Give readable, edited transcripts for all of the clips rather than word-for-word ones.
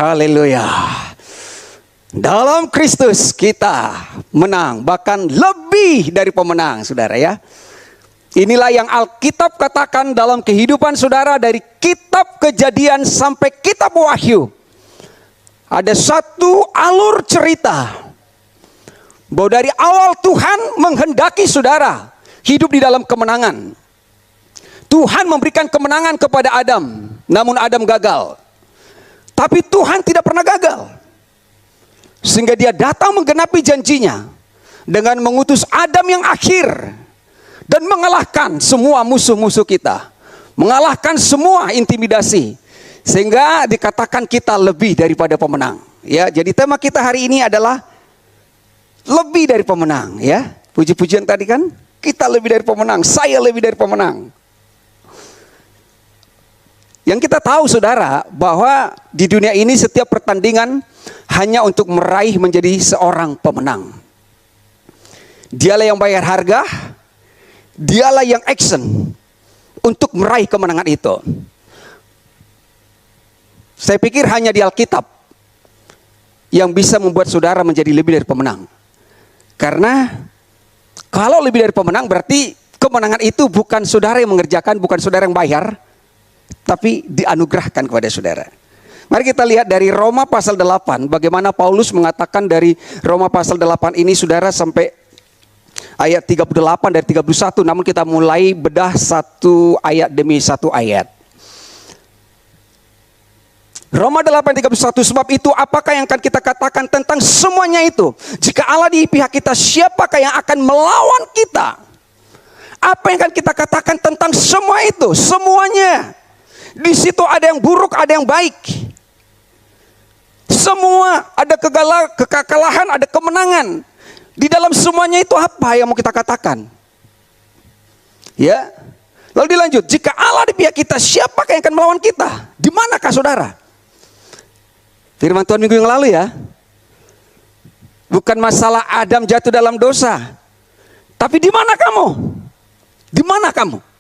Haleluya. Dalam Kristus kita menang, bahkan lebih dari pemenang, saudara ya. Inilah yang Alkitab katakan dalam kehidupan saudara dari kitab Kejadian sampai kitab Wahyu. Ada satu alur cerita bahwa dari awal Tuhan menghendaki saudara hidup di dalam kemenangan. Tuhan memberikan kemenangan kepada Adam, namun Adam gagal. Tapi Tuhan tidak pernah gagal. Sehingga dia datang menggenapi janjinya dengan mengutus Adam yang akhir dan mengalahkan semua musuh-musuh kita, mengalahkan semua intimidasi, sehingga dikatakan kita lebih daripada pemenang. Ya, jadi tema kita hari ini adalah lebih dari pemenang. Ya, puji-pujian tadi kan, kita lebih dari pemenang, saya lebih dari pemenang. Yang kita tahu saudara, bahwa di dunia ini setiap pertandingan hanya untuk meraih menjadi seorang pemenang. Dialah yang bayar harga, dialah yang action untuk meraih kemenangan itu. Saya pikir hanya di Alkitab yang bisa membuat saudara menjadi lebih dari pemenang. Karena kalau lebih dari pemenang berarti kemenangan itu bukan saudara yang mengerjakan, bukan saudara yang bayar, tapi dianugerahkan kepada saudara. Mari kita lihat dari Roma pasal 8, bagaimana Paulus mengatakan dari Roma pasal 8 ini saudara sampai ayat 38 dari 31, namun kita mulai bedah satu ayat demi satu ayat. Roma 8:31, sebab itu apakah yang akan kita katakan tentang semuanya itu? Jika Allah di pihak kita, siapakah yang akan melawan kita? Apa yang akan kita katakan tentang semua itu? Semuanya. Di situ ada yang buruk, ada yang baik. Semua, ada kekalahan, ada kemenangan. Di dalam semuanya itu apa yang mau kita katakan? Ya. Lalu dilanjut, jika Allah di pihak kita, siapakah yang akan melawan kita? Di manakah saudara? Firman Tuhan minggu yang lalu ya. Bukan masalah Adam jatuh dalam dosa. Tapi di mana kamu? Di mana kamu?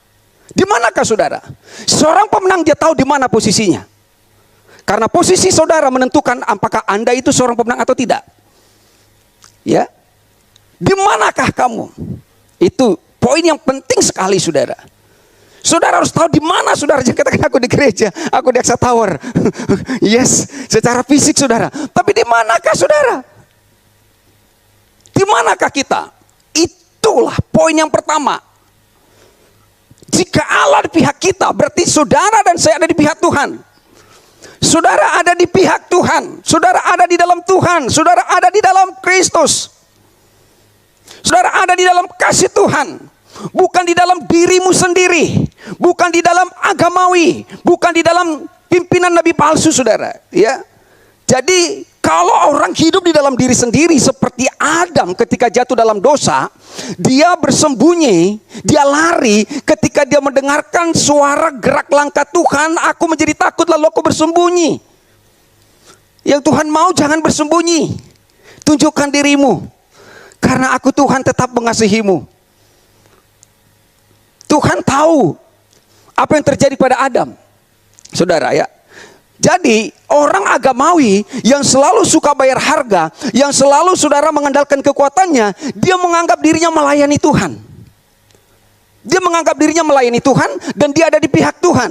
Di manakah saudara? Seorang pemenang dia tahu di mana posisinya. Karena posisi saudara menentukan apakah Anda itu seorang pemenang atau tidak. Ya. Di manakah kamu? Itu poin yang penting sekali saudara. Saudara harus tahu di mana saudara. Jangan katakan aku di gereja, aku di Aksa Tower. Yes, secara fisik saudara. Tapi di manakah saudara? Di manakah kita? Itulah poin yang pertama. Jika Allah di pihak kita, berarti saudara dan saya ada di pihak Tuhan. Saudara ada di pihak Tuhan. Saudara ada di dalam Tuhan. Saudara ada di dalam Kristus. Saudara ada di dalam kasih Tuhan. Bukan di dalam dirimu sendiri. Bukan di dalam agamawi. Bukan di dalam pimpinan nabi palsu saudara. Ya. Jadi kalau orang hidup di dalam diri sendiri seperti Adam ketika jatuh dalam dosa, dia bersembunyi, dia lari ketika dia mendengarkan suara gerak langkah Tuhan, aku menjadi takut lalu aku bersembunyi. Yang Tuhan mau jangan bersembunyi. Tunjukkan dirimu. Karena aku Tuhan tetap mengasihimu. Tuhan tahu apa yang terjadi pada Adam. Saudara ya. Jadi orang agamawi yang selalu suka bayar harga, yang selalu saudara mengandalkan kekuatannya, dia menganggap dirinya melayani Tuhan. Dia menganggap dirinya melayani Tuhan dan dia ada di pihak Tuhan.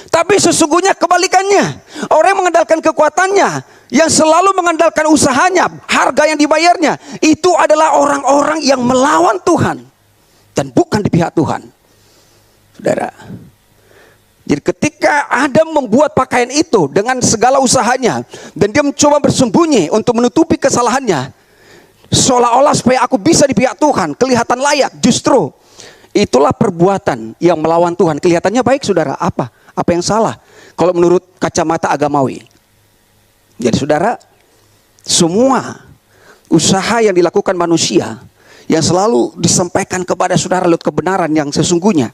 Tapi sesungguhnya kebalikannya. Orang yang mengandalkan kekuatannya, yang selalu mengandalkan usahanya, harga yang dibayarnya, itu adalah orang-orang yang melawan Tuhan dan bukan di pihak Tuhan. Saudara. Jadi ketika Adam membuat pakaian itu dengan segala usahanya dan dia mencoba bersembunyi untuk menutupi kesalahannya, seolah-olah supaya aku bisa di pihak Tuhan, kelihatan layak, justru itulah perbuatan yang melawan Tuhan. Kelihatannya baik saudara, apa yang salah kalau menurut kacamata agamawi? Jadi saudara, semua usaha yang dilakukan manusia yang selalu disampaikan kepada saudara lewat kebenaran yang sesungguhnya,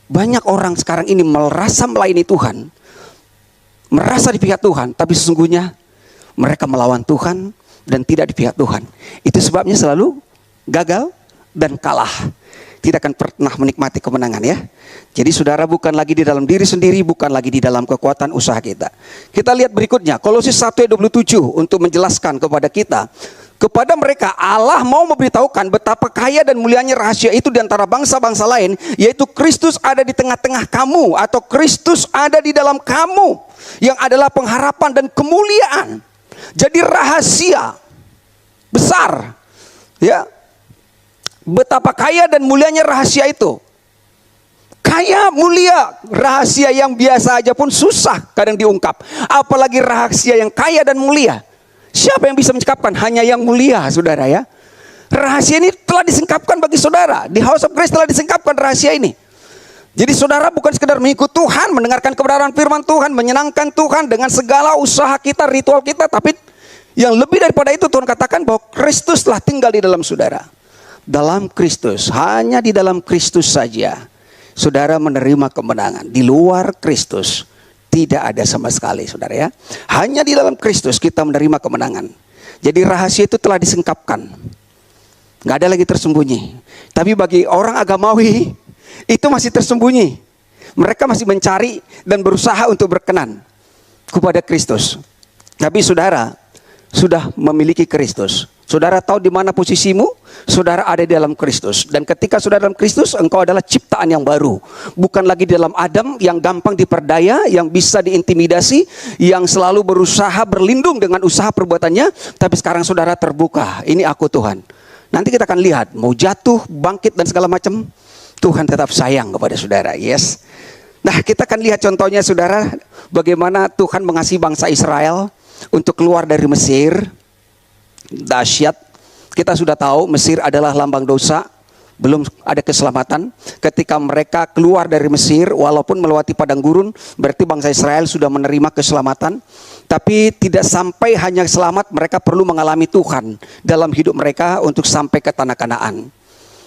banyak orang sekarang ini merasa melayani Tuhan, merasa di pihak Tuhan, tapi sesungguhnya mereka melawan Tuhan dan tidak di pihak Tuhan. Itu sebabnya selalu gagal dan kalah. tidak akan pernah menikmati kemenangan ya. Jadi saudara, bukan lagi di dalam diri sendiri, bukan lagi di dalam kekuatan usaha kita. Kita lihat berikutnya, Kolose 1 ayat 27 untuk menjelaskan kepada kita. Kepada mereka Allah mau memberitahukan betapa kaya dan mulianya rahasia itu di antara bangsa-bangsa lain, yaitu Kristus ada di tengah-tengah kamu, atau Kristus ada di dalam kamu, yang adalah pengharapan dan kemuliaan. Jadi rahasia besar ya. Betapa kaya dan mulianya rahasia itu. Kaya, mulia, rahasia yang biasa aja pun susah kadang diungkap, apalagi rahasia yang kaya dan mulia. Siapa yang bisa mencakapkan? Hanya yang mulia, saudara ya. Rahasia ini telah disingkapkan bagi saudara. Di House of Grace telah disingkapkan rahasia ini. Jadi saudara bukan sekedar mengikut Tuhan, mendengarkan kebenaran firman Tuhan, menyenangkan Tuhan dengan segala usaha kita, ritual kita, tapi yang lebih daripada itu Tuhan katakan bahwa Kristus telah tinggal di dalam saudara. Dalam Kristus, hanya di dalam Kristus saja saudara menerima kemenangan. Di luar Kristus tidak ada sama sekali, saudara ya. Hanya di dalam Kristus kita menerima kemenangan. Jadi rahasia itu telah disingkapkan, nggak ada lagi tersembunyi. Tapi bagi orang agamawi itu masih tersembunyi. Mereka masih mencari dan berusaha untuk berkenan kepada Kristus. Tapi saudara sudah memiliki Kristus. Saudara tahu di mana posisimu? Saudara ada di dalam Kristus. Dan ketika saudara dalam Kristus, engkau adalah ciptaan yang baru. Bukan lagi di dalam Adam yang gampang diperdaya, yang bisa diintimidasi, yang selalu berusaha berlindung dengan usaha perbuatannya. Tapi sekarang saudara terbuka. Ini aku Tuhan. Nanti kita akan lihat, mau jatuh, bangkit dan segala macam, Tuhan tetap sayang kepada saudara. Yes. Nah, kita akan lihat contohnya saudara, bagaimana Tuhan mengasihi bangsa Israel untuk keluar dari Mesir. Dahsyat. Kita sudah tahu Mesir adalah lambang dosa, belum ada keselamatan. Ketika mereka keluar dari Mesir, walaupun melewati padang gurun, berarti bangsa Israel sudah menerima keselamatan. Tapi tidak sampai hanya selamat, mereka perlu mengalami Tuhan dalam hidup mereka untuk sampai ke tanah Kanaan.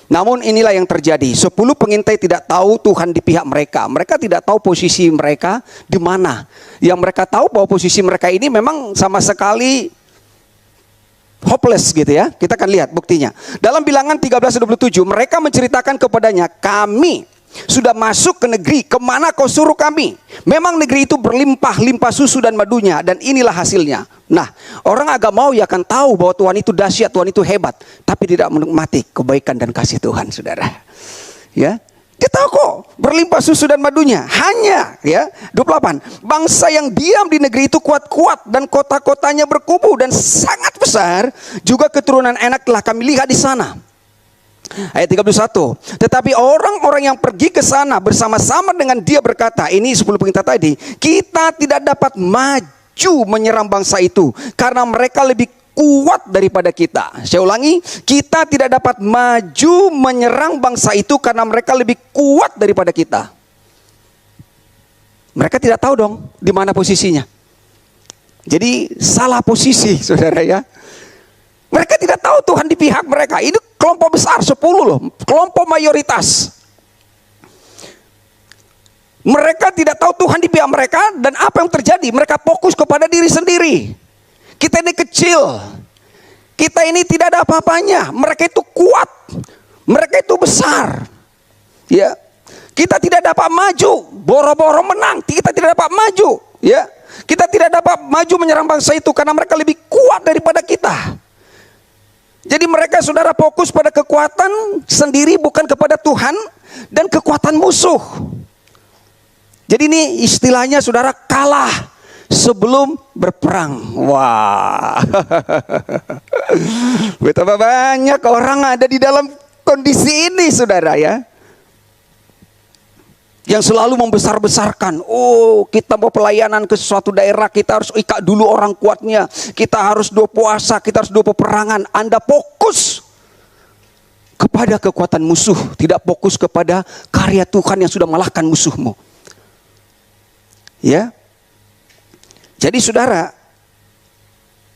Namun inilah yang terjadi. 10 pengintai tidak tahu Tuhan di pihak mereka. Mereka tidak tahu posisi mereka di mana. Yang mereka tahu bahwa posisi mereka ini memang sama sekali hopeless gitu ya. Kita akan lihat buktinya. Dalam Bilangan 13:27 mereka menceritakan kepadanya, kami sudah masuk ke negeri kemana kau suruh kami. Memang negeri itu berlimpah-limpah susu dan madunya, dan inilah hasilnya. Nah, orang agamawi akan tahu bahwa Tuhan itu dahsyat, Tuhan itu hebat, tapi tidak menikmati kebaikan dan kasih Tuhan, saudara. Ya, dia tahu kok berlimpah susu dan madunya. Hanya ya 28, bangsa yang diam di negeri itu kuat-kuat dan kota-kotanya berkubu dan sangat besar. Juga keturunan Enak telah kami lihat di sana. Ayat 31, tetapi orang-orang yang pergi ke sana bersama-sama dengan dia berkata, ini 10 pengintai tadi, kita tidak dapat maju menyerang bangsa itu karena mereka lebih kuat daripada kita. Saya ulangi, kita tidak dapat maju menyerang bangsa itu karena mereka lebih kuat daripada kita. Mereka tidak tahu dong di mana posisinya. Jadi salah posisi, saudara ya. Mereka tidak tahu Tuhan di pihak mereka. Ini kelompok besar, 10 loh, kelompok mayoritas. Mereka tidak tahu Tuhan di pihak mereka, dan apa yang terjadi? Mereka fokus kepada diri sendiri. Kita ini kecil, kita ini tidak ada apa-apanya. Mereka itu kuat, mereka itu besar. Ya, kita tidak dapat maju, boro-boro menang, kita tidak dapat maju. Ya, kita tidak dapat maju menyerang bangsa itu karena mereka lebih kuat daripada kita. Jadi mereka saudara fokus pada kekuatan sendiri, bukan kepada Tuhan dan kekuatan musuh. Jadi ini istilahnya saudara kalah sebelum berperang. Wah. Betapa banyak orang ada di dalam kondisi ini saudara ya. Yang selalu membesar-besarkan, oh kita mau pelayanan ke suatu daerah, kita harus ikat dulu orang kuatnya, kita harus doa puasa, kita harus doa peperangan. Anda fokus kepada kekuatan musuh, tidak fokus kepada karya Tuhan yang sudah mengalahkan musuhmu. Ya, jadi saudara,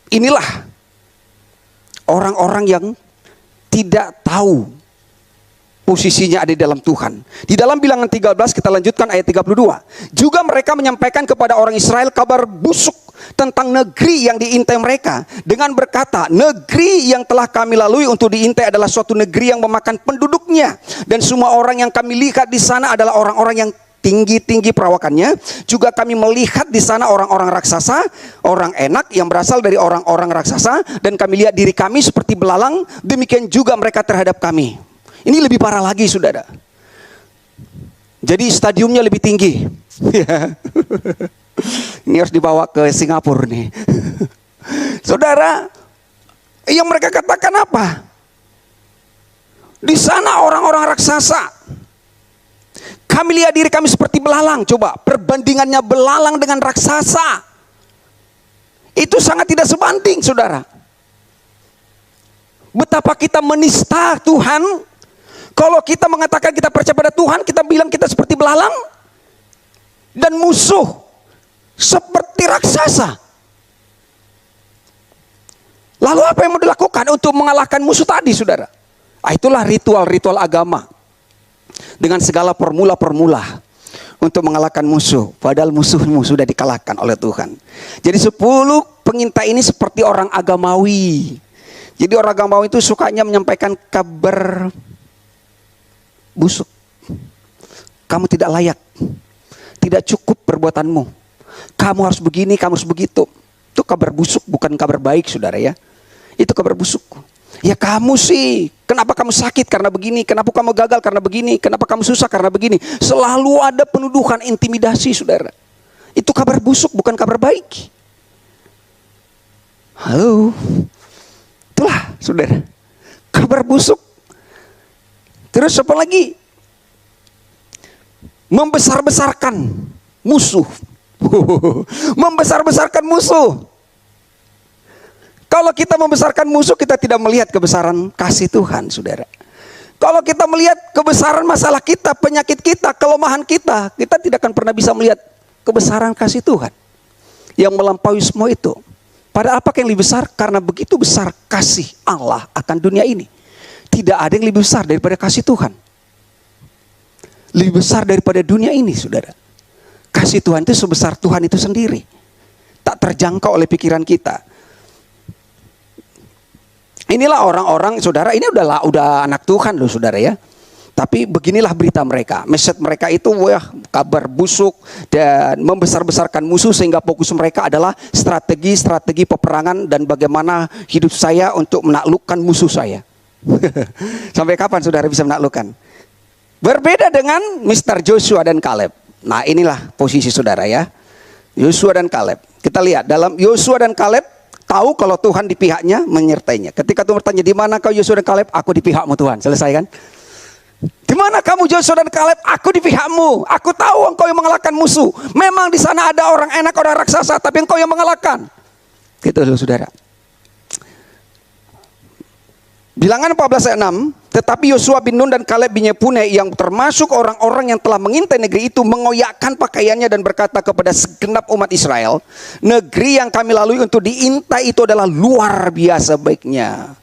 inilah orang-orang yang tidak tahu posisinya ada di dalam Tuhan. Di dalam Bilangan 13 kita lanjutkan ayat 32. Juga mereka menyampaikan kepada orang Israel kabar busuk tentang negeri yang diintai mereka dengan berkata, negeri yang telah kami lalui untuk diintai adalah suatu negeri yang memakan penduduknya, dan semua orang yang kami lihat di sana adalah orang-orang yang tinggi-tinggi perawakannya. Juga kami melihat di sana orang-orang raksasa, orang enak yang berasal dari orang-orang raksasa, dan kami lihat diri kami seperti belalang, demikian juga mereka terhadap kami. Ini lebih parah lagi, saudara. Jadi stadiumnya lebih tinggi. Ini harus dibawa ke Singapura nih. Saudara, yang mereka katakan apa? Di sana orang-orang raksasa. Kami lihat diri kami seperti belalang. Coba perbandingannya belalang dengan raksasa, itu sangat tidak sebanding, saudara. Betapa kita menista Tuhan. Kalau kita mengatakan kita percaya pada Tuhan, kita bilang kita seperti belalang, dan musuh seperti raksasa. Lalu apa yang mau dilakukan untuk mengalahkan musuh tadi, saudara? Itulah ritual-ritual agama dengan segala formula-formula untuk mengalahkan musuh. Padahal musuhmu sudah dikalahkan oleh Tuhan. Jadi 10 pengintai ini seperti orang agamawi. Jadi orang agamawi itu sukanya menyampaikan kabar busuk. Kamu tidak layak, tidak cukup perbuatanmu, kamu harus begini, kamu harus begitu. Itu kabar busuk, bukan kabar baik, saudara ya. Itu kabar busuk. Ya kamu sih, kenapa kamu sakit karena begini, kenapa kamu gagal karena begini, kenapa kamu susah karena begini. Selalu ada penuduhan, intimidasi, saudara. Itu kabar busuk, bukan kabar baik. Halo, itulah, saudara, kabar busuk. Terus apa lagi? Membesar-besarkan musuh. Membesar-besarkan musuh. Kalau kita membesarkan musuh, kita tidak melihat kebesaran kasih Tuhan, saudara. Kalau kita melihat kebesaran masalah kita, penyakit kita, kelemahan kita, kita tidak akan pernah bisa melihat kebesaran kasih Tuhan yang melampaui semua itu. Padahal apa yang lebih besar? Karena begitu besar kasih Allah akan dunia ini. Tidak ada yang lebih besar daripada kasih Tuhan. Lebih besar daripada dunia ini, saudara. Kasih Tuhan itu sebesar Tuhan itu sendiri. Tak terjangkau oleh pikiran kita. Inilah orang-orang, saudara, ini udah anak Tuhan loh, saudara ya. Tapi beginilah berita mereka. Message mereka itu kabar busuk dan membesar-besarkan musuh, sehingga fokus mereka adalah strategi peperangan dan bagaimana hidup saya untuk menaklukkan musuh saya. Sampai kapan saudara bisa menaklukkan? Berbeda dengan Mr. Joshua dan Kaleb. Nah, inilah posisi saudara ya. Yosua dan Kaleb. Kita lihat dalam Yosua dan Kaleb tahu kalau Tuhan di pihaknya, menyertainya. Ketika Tuhan bertanya, di mana kau Yosua dan Kaleb? Aku di pihakmu Tuhan. Selesai kan? Di mana kamu Joshua dan Kaleb? Aku di pihakmu. Aku tahu engkau yang mengalahkan musuh. Memang di sana ada orang enak, orang raksasa, tapi engkau yang mengalahkan. Gitu loh, saudara. Bilangan 14 ayat 6, tetapi Yosua bin Nun dan Kaleb bin Yefune yang termasuk orang-orang yang telah mengintai negeri itu mengoyakkan pakaiannya dan berkata kepada segenap umat Israel, negeri yang kami lalui untuk diintai itu adalah luar biasa baiknya.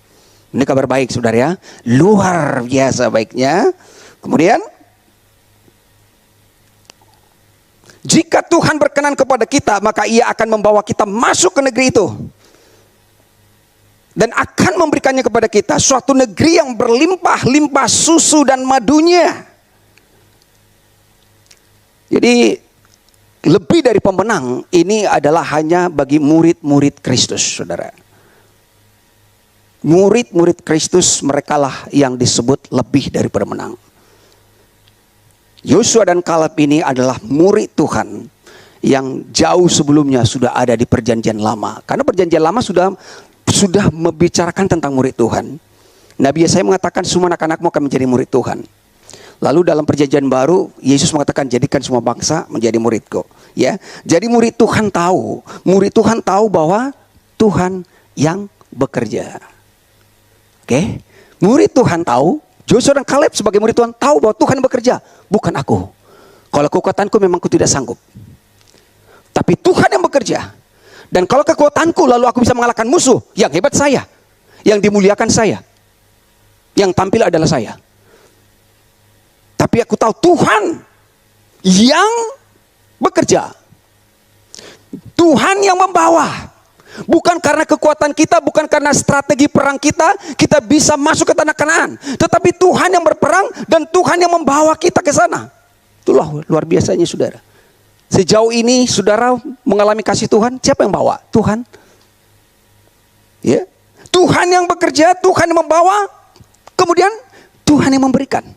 Ini kabar baik, saudara ya. Luar biasa baiknya. Kemudian, jika Tuhan berkenan kepada kita, maka Ia akan membawa kita masuk ke negeri itu dan akan memberikannya kepada kita, suatu negeri yang berlimpah-limpah susu dan madunya. Jadi lebih dari pemenang, ini adalah hanya bagi murid-murid Kristus, saudara. Murid-murid Kristus, merekalah yang disebut lebih daripada menang. Yosua dan Kaleb ini adalah murid Tuhan yang jauh sebelumnya sudah ada di perjanjian lama. Karena perjanjian lama sudah membicarakan tentang murid Tuhan. Nabi Yesaya mengatakan semua anak-anakmu akan menjadi murid Tuhan. Lalu dalam perjanjian baru Yesus mengatakan jadikan semua bangsa menjadi muridku. Ya, jadi murid Tuhan tahu bahwa Tuhan yang bekerja. Oke, murid Tuhan tahu, Joshua dan Kaleb sebagai murid Tuhan tahu bahwa Tuhan bekerja, bukan aku. Kalau kekuatanku memang aku tidak sanggup, tapi Tuhan yang bekerja. Dan kalau kekuatanku lalu aku bisa mengalahkan musuh, yang hebat saya, yang dimuliakan saya, yang tampil adalah saya. Tetapi aku tahu Tuhan yang bekerja. Tuhan yang membawa. Bukan karena kekuatan kita, bukan karena strategi perang kita bisa masuk ke tanah Kanaan. Tetapi Tuhan yang berperang dan Tuhan yang membawa kita ke sana. Itulah luar biasanya saudara. Sejauh ini saudara mengalami kasih Tuhan, siapa yang bawa? Tuhan. Ya. Tuhan yang bekerja, Tuhan yang membawa, kemudian Tuhan yang memberikan.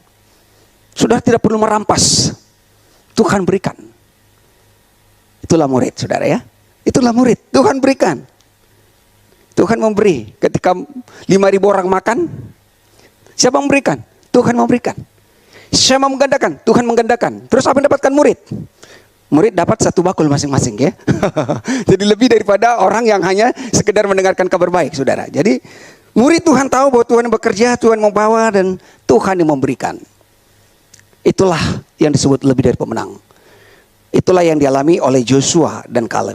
Saudara tidak perlu merampas. Tuhan berikan. Itulah murid saudara ya. Itulah murid. Tuhan berikan. Tuhan memberi. Ketika 5.000 orang makan, siapa yang memberikan? Tuhan memberikan. Siapa menggandakan? Tuhan menggandakan. Terus apa yang dapatkan murid? Murid dapat 1 bakul masing-masing ya. Jadi lebih daripada orang yang hanya sekedar mendengarkan kabar baik saudara. Jadi murid Tuhan tahu bahwa Tuhan bekerja, Tuhan membawa, dan Tuhan yang memberikan. Itulah yang disebut lebih dari pemenang. Itulah yang dialami oleh Joshua dan Kaleb.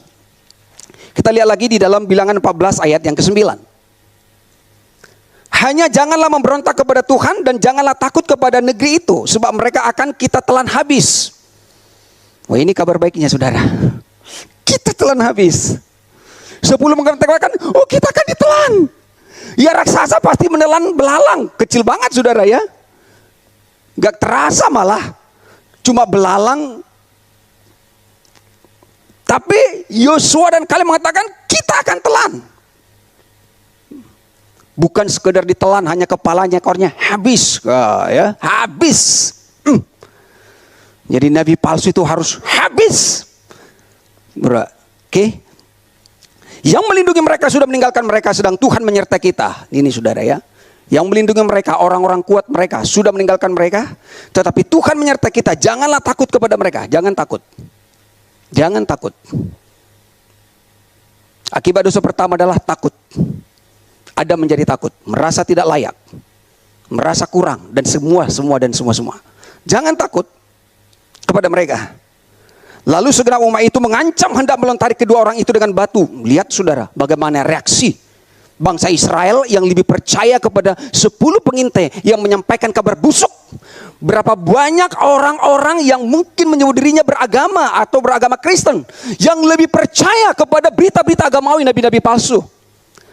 Kita lihat lagi di dalam Bilangan 14 ayat yang ke-9. Hanya janganlah memberontak kepada Tuhan dan janganlah takut kepada negeri itu, sebab mereka akan kita telan habis. Wah, ini kabar baiknya saudara. Kita telan habis. 10 mengatakan, oh kita akan ditelan. Ya raksasa pasti menelan belalang. Kecil banget saudara ya. Gak terasa malah. Cuma belalang. Tapi Yosua dan Kaleb mengatakan kita akan telan. Bukan sekedar ditelan, hanya kepalanya, ekornya habis. Ya, habis. Jadi nabi palsu itu harus habis. Oke. Yang melindungi mereka sudah meninggalkan mereka, sedang Tuhan menyertai kita. Ini saudara ya. Yang melindungi mereka, orang-orang kuat mereka sudah meninggalkan mereka, tetapi Tuhan menyertai kita. Janganlah takut kepada mereka. Jangan takut. Jangan takut. Akibat dosa pertama adalah takut. Adam menjadi takut, merasa tidak layak, merasa kurang, dan semua. Jangan takut kepada mereka. Lalu segera umat itu mengancam hendak melontari kedua orang itu dengan batu. Lihat saudara, bagaimana reaksi bangsa Israel yang lebih percaya kepada 10 pengintai yang menyampaikan kabar busuk. Berapa banyak orang-orang yang mungkin menyebut dirinya beragama atau beragama Kristen yang lebih percaya kepada berita-berita agamawi nabi-nabi palsu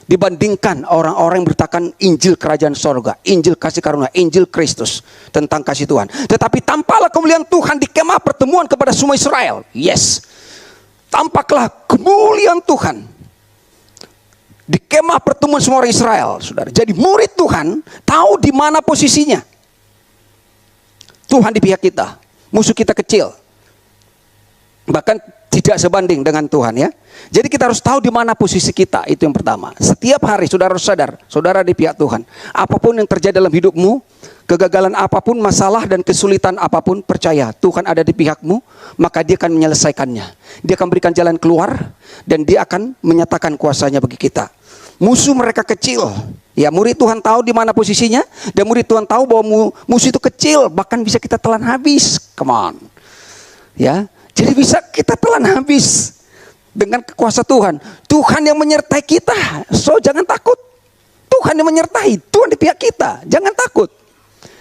dibandingkan orang-orang yang beritakan Injil Kerajaan Sorga, Injil kasih karunia, Injil Kristus tentang kasih Tuhan. Tetapi tampaklah kemuliaan Tuhan di kemah pertemuan kepada semua Israel. Yes, tampaklah kemuliaan Tuhan di kemah pertemuan semua orang Israel, saudara. Jadi murid Tuhan tahu di mana posisinya. Tuhan di pihak kita, musuh kita kecil, bahkan tidak sebanding dengan Tuhan ya. Jadi kita harus tahu di mana posisi kita, itu yang pertama. Setiap hari saudara harus sadar, saudara di pihak Tuhan. Apapun yang terjadi dalam hidupmu, kegagalan apapun, masalah dan kesulitan apapun, percaya Tuhan ada di pihakmu, maka Dia akan menyelesaikannya. Dia akan berikan jalan keluar dan Dia akan menyatakan kuasanya bagi kita. Musuh mereka kecil. Ya, murid Tuhan tahu di mana posisinya, dan murid Tuhan tahu bahwa musuh itu kecil, bahkan bisa kita telan habis. Come on. Ya, jadi bisa kita telan habis dengan kuasa Tuhan. Tuhan yang menyertai kita. So jangan takut. Tuhan yang menyertai, Tuhan di pihak kita. Jangan takut.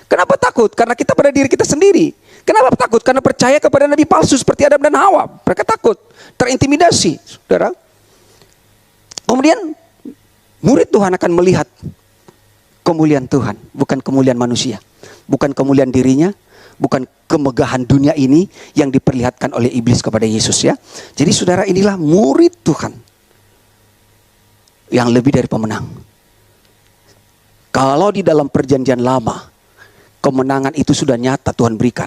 Kenapa takut? Karena kita pada diri kita sendiri. Kenapa takut? Karena percaya kepada nabi palsu seperti Adam dan Hawa. Mereka takut, terintimidasi, saudara. Kemudian murid Tuhan akan melihat kemuliaan Tuhan, bukan kemuliaan manusia, bukan kemuliaan dirinya, bukan kemegahan dunia ini yang diperlihatkan oleh iblis kepada Yesus ya. Jadi saudara, inilah murid Tuhan yang lebih dari pemenang. Kalau di dalam perjanjian lama kemenangan itu sudah nyata Tuhan berikan,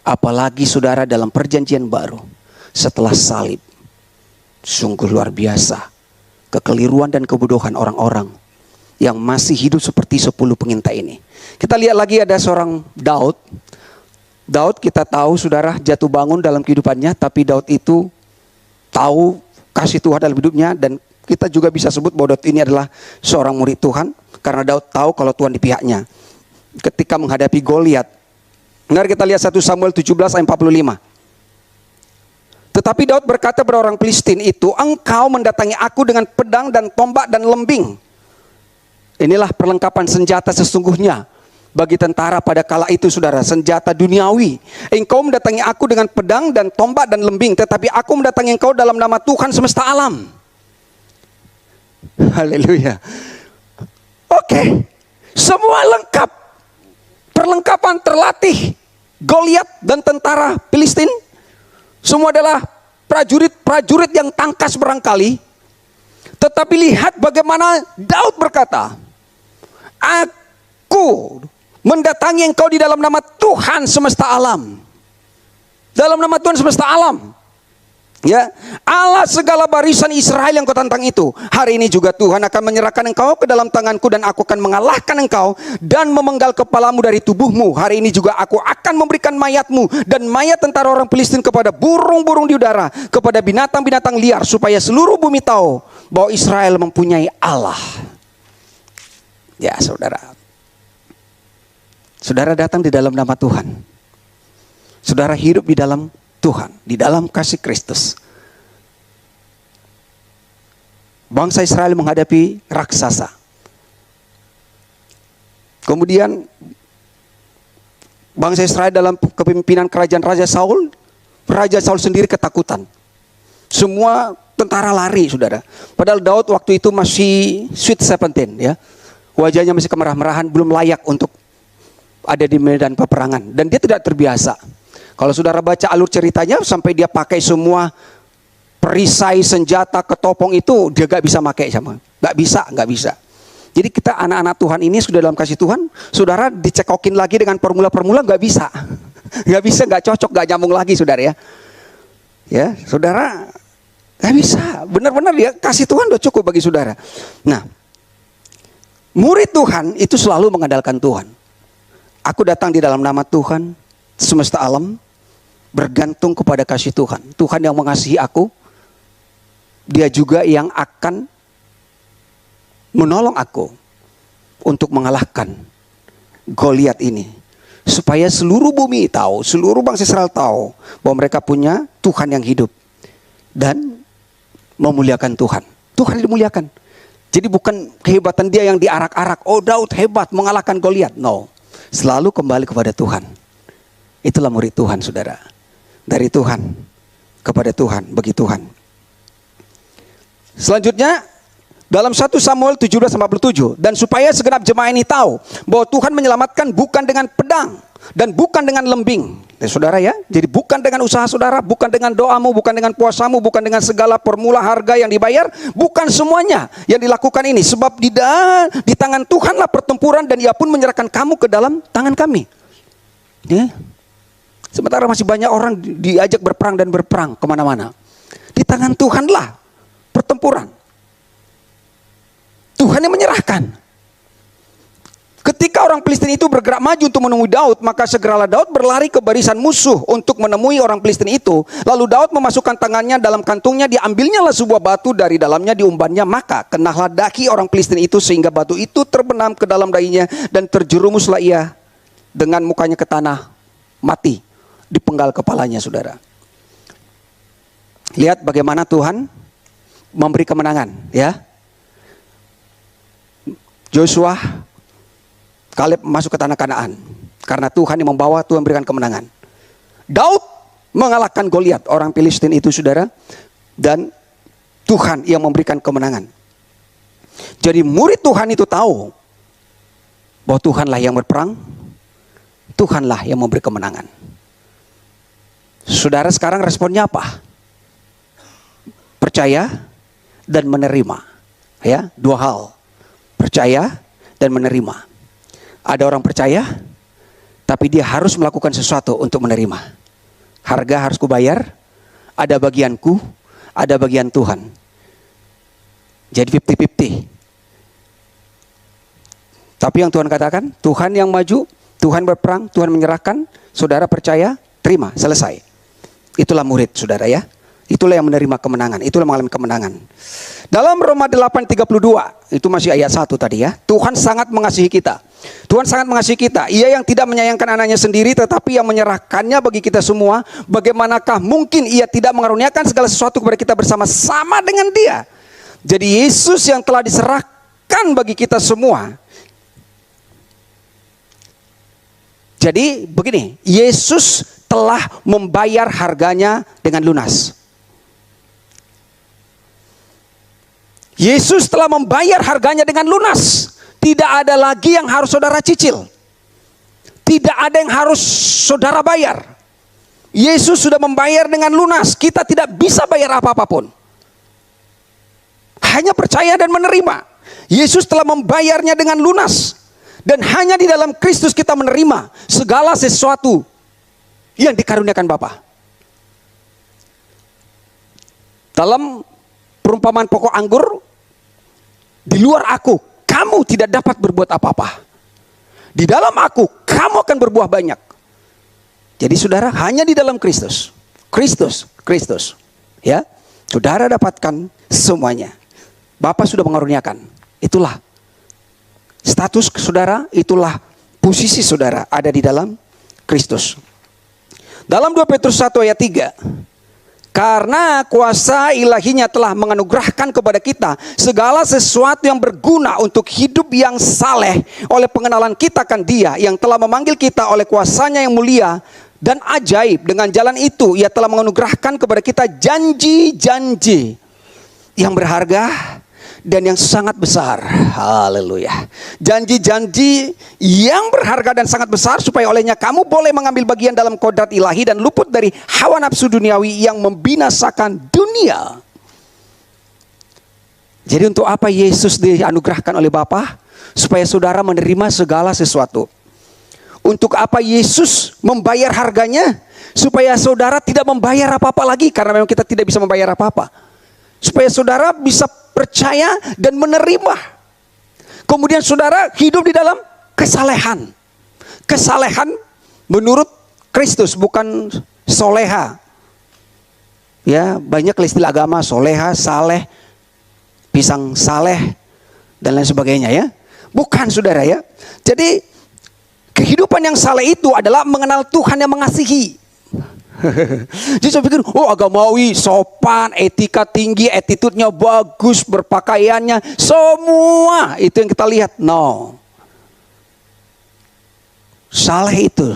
apalagi saudara dalam perjanjian baru setelah salib, sungguh luar biasa kekeliruan dan kebodohan orang-orang yang masih hidup seperti 10 pengintai ini. Kita lihat lagi ada seorang Daud. Daud kita tahu saudara jatuh bangun dalam kehidupannya, tapi Daud itu tahu kasih Tuhan dalam hidupnya, dan kita juga bisa sebut bahwa Daud ini adalah seorang murid Tuhan karena Daud tahu kalau Tuhan di pihaknya. Ketika menghadapi Goliat, mari kita lihat 1 Samuel 17 ayat 45. Tetapi Daud berkata kepada orang Filistin itu, engkau mendatangi aku dengan pedang dan tombak dan lembing. Inilah perlengkapan senjata sesungguhnya bagi tentara pada kala itu, saudara, senjata duniawi. Engkau mendatangi aku dengan pedang dan tombak dan lembing, tetapi aku mendatangi engkau dalam nama Tuhan semesta alam. Haleluya. Oke, semua lengkap, perlengkapan terlatih. Goliat dan tentara Filistin semua adalah prajurit-prajurit yang tangkas barangkali. Tetapi lihat bagaimana Daud berkata, aku mendatangi engkau di dalam nama Tuhan semesta alam. Dalam nama Tuhan semesta alam. Ya, Allah segala barisan Israel yang kau tantang itu. Hari ini juga Tuhan akan menyerahkan engkau ke dalam tanganku, dan aku akan mengalahkan engkau dan memenggal kepalamu dari tubuhmu. Hari ini juga aku akan memberikan mayatmu dan mayat tentara orang Filistin kepada burung-burung di udara, kepada binatang-binatang liar, supaya seluruh bumi tahu bahwa Israel mempunyai Allah. Ya, saudara. Saudara datang di dalam nama Tuhan. Saudara hidup di dalam Tuhan, di dalam kasih Kristus. Bangsa Israel menghadapi raksasa. Kemudian bangsa Israel dalam kepemimpinan kerajaan Raja Saul sendiri ketakutan. Semua tentara lari, saudara. Padahal Daud waktu itu masih sweet 17, ya. Wajahnya masih kemerah-merahan, belum layak untuk ada di medan peperangan, dan dia tidak terbiasa. Kalau saudara baca alur ceritanya, sampai dia pakai semua perisai, senjata, ketopong itu dia gak bisa pakai sama. Gak bisa. Jadi kita anak-anak Tuhan ini sudah dalam kasih Tuhan, saudara dicekokin lagi dengan formula-formula gak bisa. Gak cocok, gak nyambung lagi, saudara ya. Ya, saudara gak bisa. Benar-benar ya, kasih Tuhan udah cukup bagi saudara. Nah, murid Tuhan itu selalu mengandalkan Tuhan. Aku datang di dalam nama Tuhan semesta alam, bergantung kepada kasih Tuhan. Tuhan yang mengasihi aku, Dia juga yang akan menolong aku untuk mengalahkan Goliat ini, supaya seluruh bumi tahu, seluruh bangsa Israel tahu bahwa mereka punya Tuhan yang hidup dan memuliakan Tuhan. Tuhan dimuliakan. Jadi bukan kehebatan dia yang diarak-arak. Oh, Daud hebat mengalahkan Goliat. No, selalu kembali kepada Tuhan. Itulah murid Tuhan, saudara. Dari Tuhan kepada Tuhan, bagi Tuhan. Selanjutnya dalam 1 Samuel 17:47, dan supaya segenap jemaah ini tahu bahwa Tuhan menyelamatkan bukan dengan pedang dan bukan dengan lembing. Ya, saudara ya, jadi bukan dengan usaha saudara, bukan dengan doamu, bukan dengan puasamu, bukan dengan segala formula harga yang dibayar, bukan semuanya yang dilakukan ini. Sebab di tangan Tuhanlah pertempuran, dan Ia pun menyerahkan kamu ke dalam tangan kami. Ya. Sementara masih banyak orang diajak berperang dan berperang kemana-mana. Di tangan Tuhanlah pertempuran. Tuhan yang menyerahkan. Ketika orang Filistin itu bergerak maju untuk menemui Daud, maka segeralah Daud berlari ke barisan musuh untuk menemui orang Filistin itu. Lalu Daud memasukkan tangannya dalam kantungnya, diambilnyalah sebuah batu dari dalamnya, diumbannya, maka kenahlah dahi orang Filistin itu sehingga batu itu terbenam ke dalam dahinya, dan terjerumuslah ia dengan mukanya ke tanah, mati di penggal kepalanya, saudara. Lihat bagaimana Tuhan memberi kemenangan, ya. Joshua, Kaleb masuk ke tanah Kanaan karena Tuhan yang membawa, Tuhan berikan kemenangan. Daud mengalahkan Goliat, orang Filistin itu, saudara, dan Tuhan yang memberikan kemenangan. Jadi murid Tuhan itu tahu bahwa Tuhanlah yang berperang, Tuhanlah yang memberi kemenangan. Saudara sekarang responnya apa? Percaya dan menerima. Ya, dua hal. Percaya dan menerima. Ada orang percaya, tapi dia harus melakukan sesuatu untuk menerima. Harga harus kubayar, ada bagianku, ada bagian Tuhan. Jadi 50-50. Tapi yang Tuhan katakan, Tuhan yang maju, Tuhan berperang, Tuhan menyerahkan, saudara percaya, terima, selesai. Itulah murid, saudara ya. Itulah yang menerima kemenangan, itulah yang mengalami kemenangan. Dalam Roma 8:32, itu masih ayat 1 tadi ya. Tuhan sangat mengasihi kita. Tuhan sangat mengasihi kita. Ia yang tidak menyayangkan anaknya sendiri, tetapi yang menyerahkannya bagi kita semua. Bagaimanakah mungkin Ia tidak mengaruniakan segala sesuatu kepada kita bersama-sama dengan Dia? Jadi Yesus yang telah diserahkan bagi kita semua, Jadi begini, Yesus telah membayar harganya dengan lunas. Yesus telah membayar harganya dengan lunas. Tidak ada lagi yang harus saudara cicil. Tidak ada yang harus saudara bayar. Yesus sudah membayar dengan lunas. Kita tidak bisa bayar apa-apa pun. Hanya percaya dan menerima. Yesus telah membayarnya dengan lunas. Dan hanya di dalam Kristus kita menerima segala sesuatu yang dikaruniakan Bapa. Dalam perumpamaan pokok anggur, di luar aku, kamu tidak dapat berbuat apa-apa. Di dalam aku, kamu akan berbuah banyak. Jadi saudara, hanya di dalam Kristus. Kristus. Ya, saudara dapatkan semuanya. Bapa sudah mengaruniakan. Itulah status saudara, itulah posisi saudara ada di dalam Kristus. Dalam 2 Petrus 1 ayat 3. Karena kuasa ilahinya telah menganugerahkan kepada kita segala sesuatu yang berguna untuk hidup yang saleh oleh pengenalan kita akan Dia yang telah memanggil kita oleh kuasanya yang mulia dan ajaib. Dengan jalan itu Ia telah menganugerahkan kepada kita janji-janji yang berharga dan yang sangat besar. Haleluya. Janji-janji yang berharga dan sangat besar supaya olehnya kamu boleh mengambil bagian dalam kodrat ilahi dan luput dari hawa nafsu duniawi yang membinasakan dunia. Jadi untuk apa Yesus dianugerahkan oleh Bapa? Supaya saudara menerima segala sesuatu. Untuk apa Yesus membayar harganya? Supaya saudara tidak membayar apa-apa lagi, karena memang kita tidak bisa membayar apa-apa. Supaya saudara bisa percaya dan menerima. Kemudian saudara hidup di dalam kesalehan. Kesalehan menurut Kristus, bukan soleha. Ya, banyak istilah agama, soleha, saleh, pisang saleh, dan lain sebagainya ya. Bukan saudara ya. Jadi kehidupan yang saleh itu adalah mengenal Tuhan yang mengasihi. Jadi saya pikir, oh agamawi, sopan, etika tinggi, attitude-nya bagus, berpakaiannya, semua itu yang kita lihat. No. Saleh itu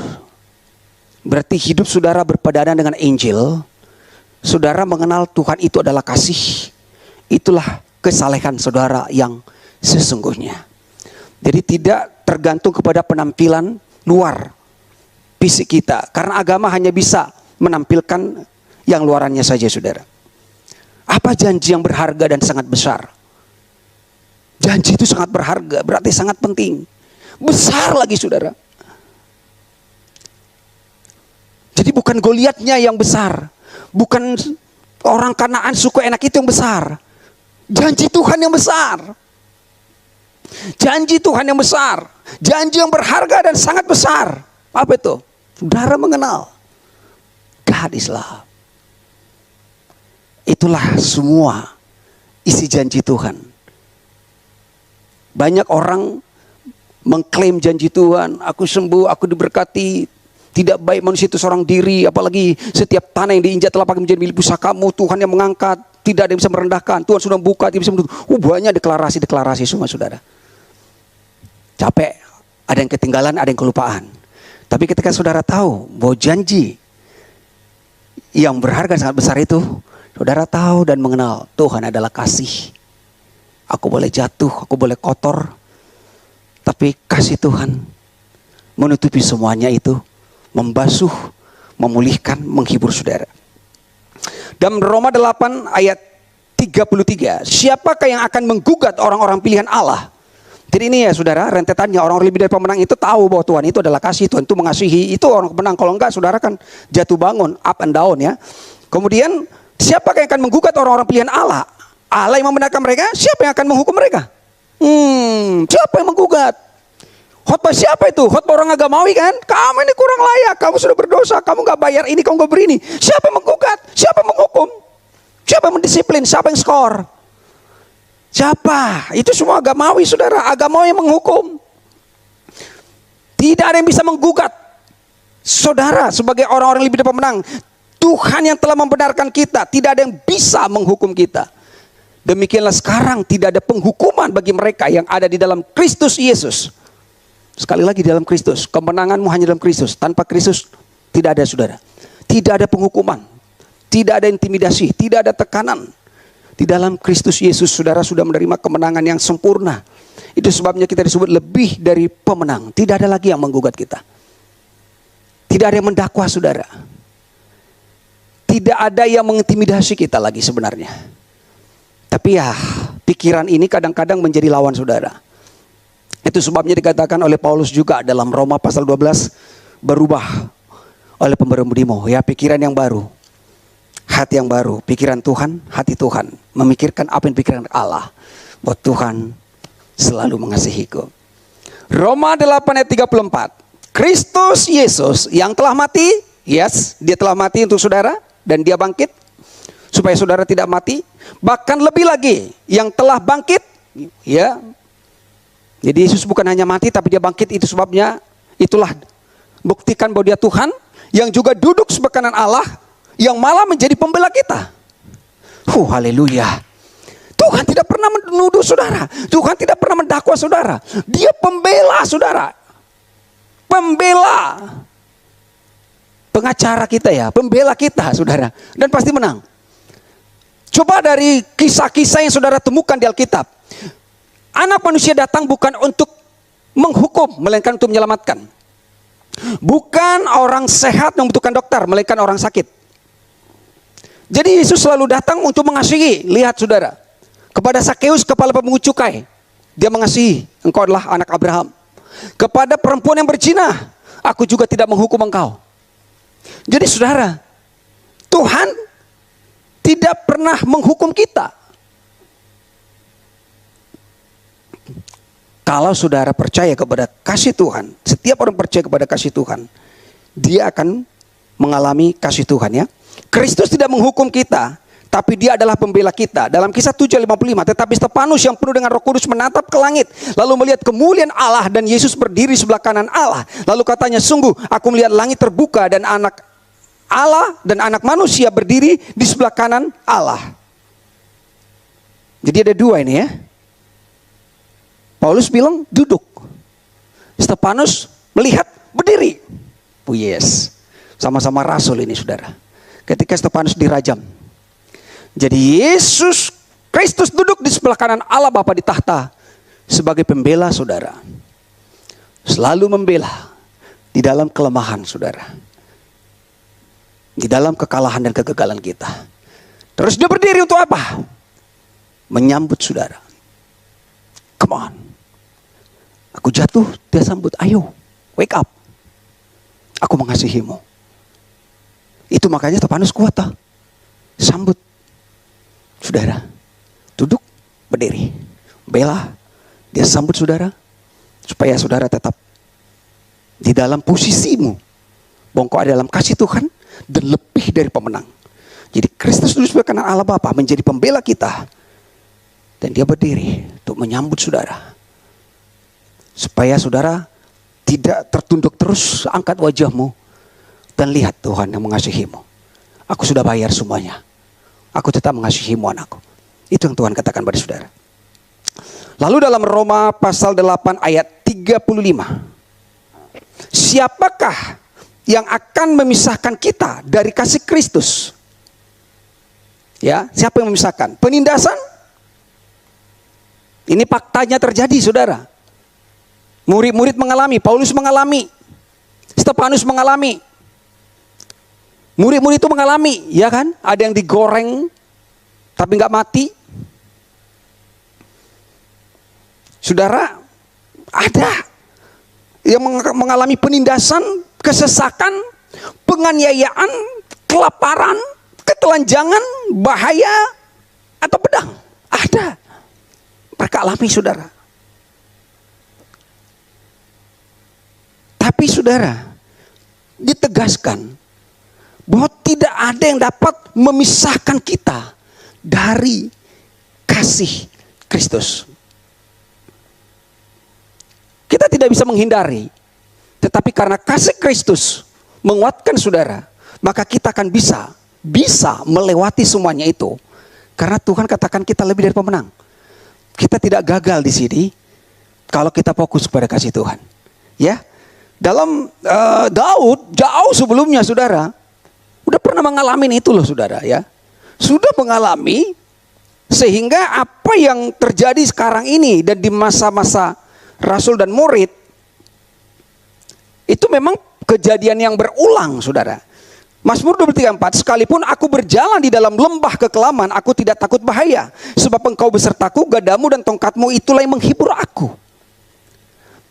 berarti hidup saudara berpadanan dengan Injil. Saudara mengenal Tuhan itu adalah kasih. Itulah kesalehan saudara yang sesungguhnya. Jadi tidak tergantung kepada penampilan luar fisik kita. Karena agama hanya bisa menampilkan yang luarannya saja saudara. Apa janji yang berharga dan sangat besar? Janji itu sangat berharga, berarti sangat penting. Besar lagi saudara. Jadi bukan Goliatnya yang besar. Bukan orang Kanaan suku Enak itu yang besar. Janji Tuhan yang besar. Janji Tuhan yang besar. Janji yang berharga dan sangat besar. Apa itu? Saudara mengenal God is love. Itulah semua isi janji Tuhan. Banyak orang mengklaim janji Tuhan. Aku sembuh, aku diberkati. Tidak baik manusia itu seorang diri. Apalagi setiap tanah yang diinjak telah menjadi milik pusakamu. Tuhan yang mengangkat. Tidak ada yang bisa merendahkan. Tuhan sudah membuka, tidak bisa menutup. Banyak deklarasi-deklarasi semua saudara. Capek. Ada yang ketinggalan, ada yang kelupaan. Tapi ketika saudara tahu bahwa janji yang berharga sangat besar itu, saudara tahu dan mengenal Tuhan adalah kasih. Aku boleh jatuh, aku boleh kotor, tapi kasih Tuhan menutupi semuanya itu, membasuh, memulihkan, menghibur saudara. Dalam Roma 8 ayat 33, siapakah yang akan menggugat orang-orang pilihan Allah? Jadi ini ya saudara, rentetannya orang lebih dari pemenang itu tahu bahwa Tuhan itu adalah kasih, Tuhan itu mengasihi, itu orang pemenang. Kalau enggak saudara kan jatuh bangun, up and down ya. Kemudian siapa yang akan menggugat orang-orang pilihan Allah? Allah yang membenarkan mereka, siapa yang akan menghukum mereka? Siapa yang menggugat? Khotbah siapa itu? Khotbah orang agamawi kan? Kamu ini kurang layak, kamu sudah berdosa, kamu gak bayar ini, kamu gak beri ini. Siapa yang menggugat? Siapa yang menghukum? Siapa yang mendisiplin? Siapa yang skor? Siapa? Itu semua agamawi saudara. Agamawi yang menghukum. Tidak ada yang bisa menggugat saudara sebagai orang-orang lebih dari pemenang. Tuhan yang telah membenarkan kita. Tidak ada yang bisa menghukum kita. Demikianlah sekarang tidak ada penghukuman bagi mereka yang ada di dalam Kristus Yesus. Sekali lagi, di dalam Kristus. Kemenanganmu hanya dalam Kristus. Tanpa Kristus tidak ada, saudara. Tidak ada penghukuman, tidak ada intimidasi, tidak ada tekanan. Di dalam Kristus Yesus, saudara sudah menerima kemenangan yang sempurna. Itu sebabnya kita disebut lebih dari pemenang. Tidak ada lagi yang menggugat kita. Tidak ada yang mendakwa, saudara. Tidak ada yang mengintimidasi kita lagi sebenarnya. Tapi ya, pikiran ini kadang-kadang menjadi lawan saudara. Itu sebabnya dikatakan oleh Paulus juga dalam Roma pasal 12, berubah oleh pemberemu-mu, ya, pikiran yang baru, hati yang baru, pikiran Tuhan, hati Tuhan, memikirkan apa yang pikiran Allah, bahwa Tuhan selalu mengasihiku. Roma 8 ayat 34. Kristus Yesus yang telah mati, yes, dia telah mati untuk saudara dan dia bangkit supaya saudara tidak mati. Bahkan lebih lagi, yang telah bangkit, ya. Jadi Yesus bukan hanya mati tapi dia bangkit, itu sebabnya itulah buktikan bahwa dia Tuhan yang juga duduk sebelah kanan Allah, yang malah menjadi pembela kita. Haleluya. Tuhan tidak pernah menuduh saudara. Tuhan tidak pernah mendakwa saudara. Dia pembela saudara. Pembela. Pengacara kita, ya, pembela kita, saudara. Dan pasti menang. Coba dari kisah-kisah yang saudara temukan di Alkitab. Anak manusia datang bukan untuk menghukum, melainkan untuk menyelamatkan. Bukan orang sehat yang membutuhkan dokter, melainkan orang sakit. Jadi Yesus selalu datang untuk mengasihi. Lihat saudara, kepada Sakeus, kepala pemungut cukai, dia mengasihi, engkau adalah anak Abraham. Kepada perempuan yang berzina, aku juga tidak menghukum engkau. Jadi saudara, Tuhan tidak pernah menghukum kita. Kalau saudara percaya kepada kasih Tuhan, setiap orang percaya kepada kasih Tuhan, dia akan mengalami kasih Tuhan, ya. Kristus tidak menghukum kita, tapi dia adalah pembela kita. Dalam Kisah 7:55, tetapi Stefanus yang penuh dengan Roh Kudus menatap ke langit, lalu melihat kemuliaan Allah dan Yesus berdiri sebelah kanan Allah. Lalu katanya, sungguh aku melihat langit terbuka dan anak Allah dan anak manusia berdiri di sebelah kanan Allah. Jadi ada dua ini, ya. Paulus bilang duduk, Stefanus melihat berdiri. Oh yes, sama-sama rasul ini saudara. Ketika Stefanus dirajam, jadi Yesus Kristus duduk di sebelah kanan Allah Bapa di tahta sebagai pembela saudara. Selalu membela di dalam kelemahan saudara, di dalam kekalahan dan kegagalan kita. Terus dia berdiri untuk apa? Menyambut saudara. Come on. Aku jatuh, dia sambut, ayo, wake up. Aku mengasihimu. Itu makanya Stefanus kuat, sambut. Saudara, duduk, berdiri, bela, dia sambut saudara, supaya saudara tetap di dalam posisimu, bahwa engkau ada dalam kasih Tuhan dan lebih dari pemenang. Jadi Kristus duduk sebelah kanan Allah Bapa menjadi pembela kita, dan dia berdiri untuk menyambut saudara. Supaya saudara tidak tertunduk terus, angkat wajahmu dan lihat Tuhan yang mengasihimu. Aku sudah bayar semuanya. Aku tetap mengasihimu anakku. Itu yang Tuhan katakan pada saudara. Lalu dalam Roma pasal 8 ayat 35. Siapakah yang akan memisahkan kita dari kasih Kristus? Ya, siapa yang memisahkan? Penindasan? Ini faktanya terjadi saudara. Murid-murid mengalami, Paulus mengalami, Stefanus mengalami, murid-murid itu mengalami, ya kan? Ada yang digoreng tapi nggak mati. Saudara, ada yang mengalami penindasan, kesesakan, penganiayaan, kelaparan, ketelanjangan, bahaya, atau pedang. Ada. Mereka alami saudara. Tapi saudara, ditegaskan bahwa tidak ada yang dapat memisahkan kita dari kasih Kristus. Kita tidak bisa menghindari, tetapi karena kasih Kristus menguatkan saudara, maka kita akan bisa melewati semuanya itu. Karena Tuhan katakan kita lebih dari pemenang. Kita tidak gagal di sini kalau kita fokus pada kasih Tuhan. Ya, dalam Daud jauh sebelumnya saudara udah pernah mengalami itu loh saudara ya. Sudah mengalami sehingga apa yang terjadi sekarang ini dan di masa-masa Rasul dan murid itu memang kejadian yang berulang saudara. Mazmur 23:4, sekalipun aku berjalan di dalam lembah kekelaman, aku tidak takut bahaya, sebab engkau besertaku, gadamu dan tongkatmu itulah yang menghibur aku.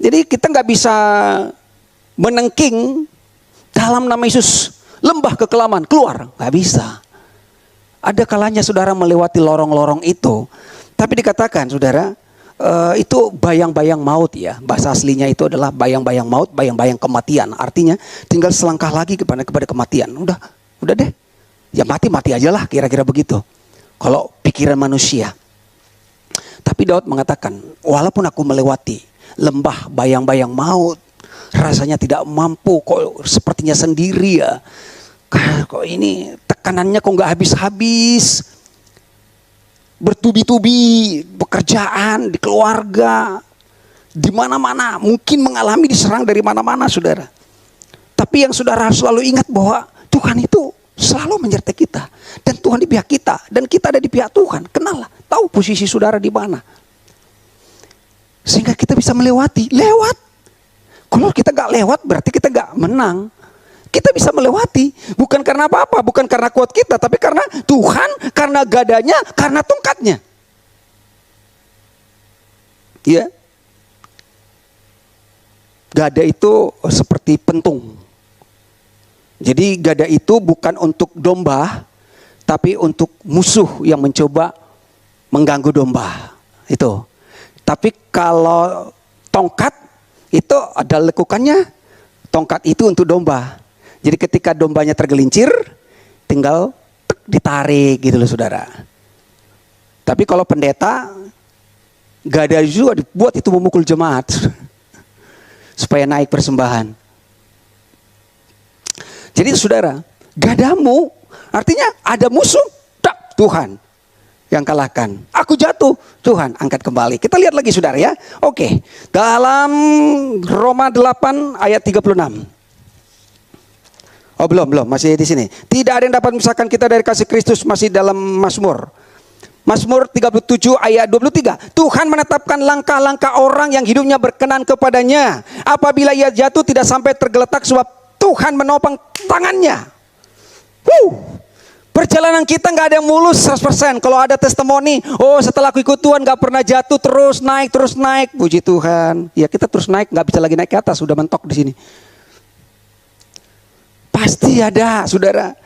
Jadi kita nggak bisa menengking dalam nama Yesus, lembah kekelaman, keluar, nggak bisa. Ada kalanya saudara melewati lorong-lorong itu, tapi dikatakan saudara, itu bayang-bayang maut ya. Bahasa aslinya itu adalah bayang-bayang maut, bayang-bayang kematian. Artinya tinggal selangkah lagi kepada kematian. Udah deh. Ya mati aja lah, kira-kira begitu. Kalau pikiran manusia. Tapi Daud mengatakan, walaupun aku melewati lembah bayang-bayang maut, rasanya tidak mampu, kok sepertinya sendiri ya. Kok ini tekanannya kok nggak habis-habis. Bertubi-tubi, pekerjaan, di keluarga, di mana-mana, mungkin mengalami diserang dari mana-mana saudara. Tapi yang saudara harus selalu ingat bahwa Tuhan itu selalu menyertai kita. Dan Tuhan di pihak kita, dan kita ada di pihak Tuhan. Kenal lah, tahu posisi saudara di mana. Sehingga kita bisa lewat. Kalau kita gak lewat berarti kita gak menang. Kita bisa melewati, bukan karena apa-apa, bukan karena kuat kita, tapi karena Tuhan, karena gadanya, karena tongkatnya. Ya. Gada itu seperti pentung. Jadi gada itu bukan untuk domba, tapi untuk musuh yang mencoba mengganggu domba. Itu. Tapi kalau tongkat itu ada lekukannya, tongkat itu untuk domba. Jadi ketika dombanya tergelincir, tinggal ditarik gitu loh saudara. Tapi kalau pendeta, gada juga dibuat itu memukul jemaat. Supaya naik persembahan. Jadi saudara, gadamu artinya ada musuh, tak Tuhan yang kalahkan. Aku jatuh, Tuhan angkat kembali. Kita lihat lagi saudara ya. Oke, dalam Roma 8 ayat 36. Oh belum, masih di sini. Tidak ada yang dapat memisahkan kita dari kasih Kristus, masih dalam Mazmur 37 ayat 23. Tuhan menetapkan langkah-langkah orang yang hidupnya berkenan kepadanya. Apabila ia jatuh tidak sampai tergeletak sebab Tuhan menopang tangannya. Perjalanan kita gak ada yang mulus 100%. Kalau ada testimoni, oh setelah aku ikut Tuhan gak pernah jatuh, terus naik. Puji Tuhan. Ya kita terus naik, gak bisa lagi naik ke atas, sudah mentok di sini. Pasti ada saudara.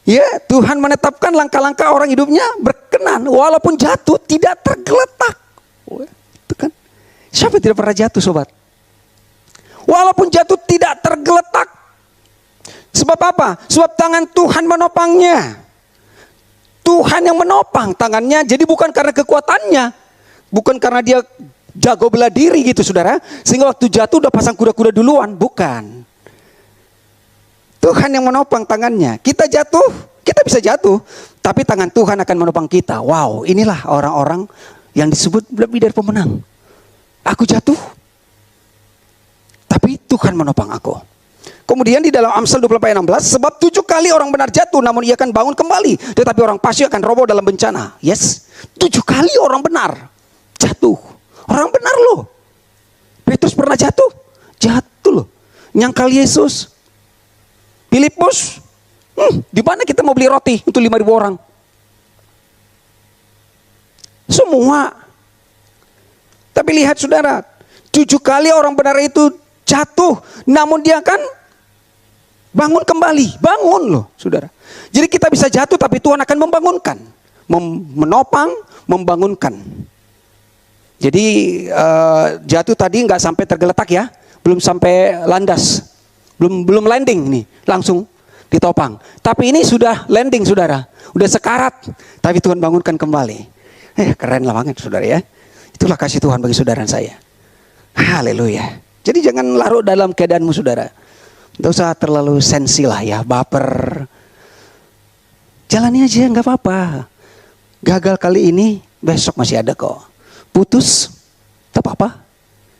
Ya, Tuhan menetapkan langkah-langkah orang hidupnya berkenan. Walaupun jatuh tidak tergeletak. Itu kan. Siapa tidak pernah jatuh sobat? Walaupun jatuh tidak tergeletak. Sebab apa? Sebab tangan Tuhan menopangnya. Tuhan yang menopang tangannya. Jadi bukan karena kekuatannya. Bukan karena dia jago bela diri gitu saudara. Sehingga waktu jatuh udah pasang kuda-kuda duluan. Bukan. Tuhan yang menopang tangannya. Kita jatuh, kita bisa jatuh, tapi tangan Tuhan akan menopang kita. Wow, inilah orang-orang yang disebut lebih dari pemenang. Aku jatuh, tapi Tuhan menopang aku. Kemudian di dalam Amsal 24:16, sebab 7 kali orang benar jatuh, namun ia akan bangun kembali. Tetapi orang fasik akan roboh dalam bencana. Yes, 7 kali orang benar jatuh. Orang benar loh. Petrus pernah jatuh loh. Nyangkal Yesus. Filipus, di mana kita mau beli roti untuk 5.000 orang? Semua. Tapi lihat saudara, 7 kali orang benar itu jatuh, namun dia akan bangun kembali. Bangun loh saudara. Jadi kita bisa jatuh tapi Tuhan akan membangunkan. Menopang, membangunkan. Jadi jatuh tadi nggak sampai tergeletak ya. Belum sampai landas. Belum landing nih, langsung ditopang. Tapi ini sudah landing saudara, udah sekarat, tapi Tuhan bangunkan kembali. Keren lah banget saudara ya. Itulah kasih Tuhan bagi saudara saya. Haleluya. Jadi jangan larut dalam keadaanmu saudara. Tidak usah terlalu sensi lah ya, baper. Jalani aja nggak apa-apa. Gagal kali ini, besok masih ada kok. Putus, tak apa-apa.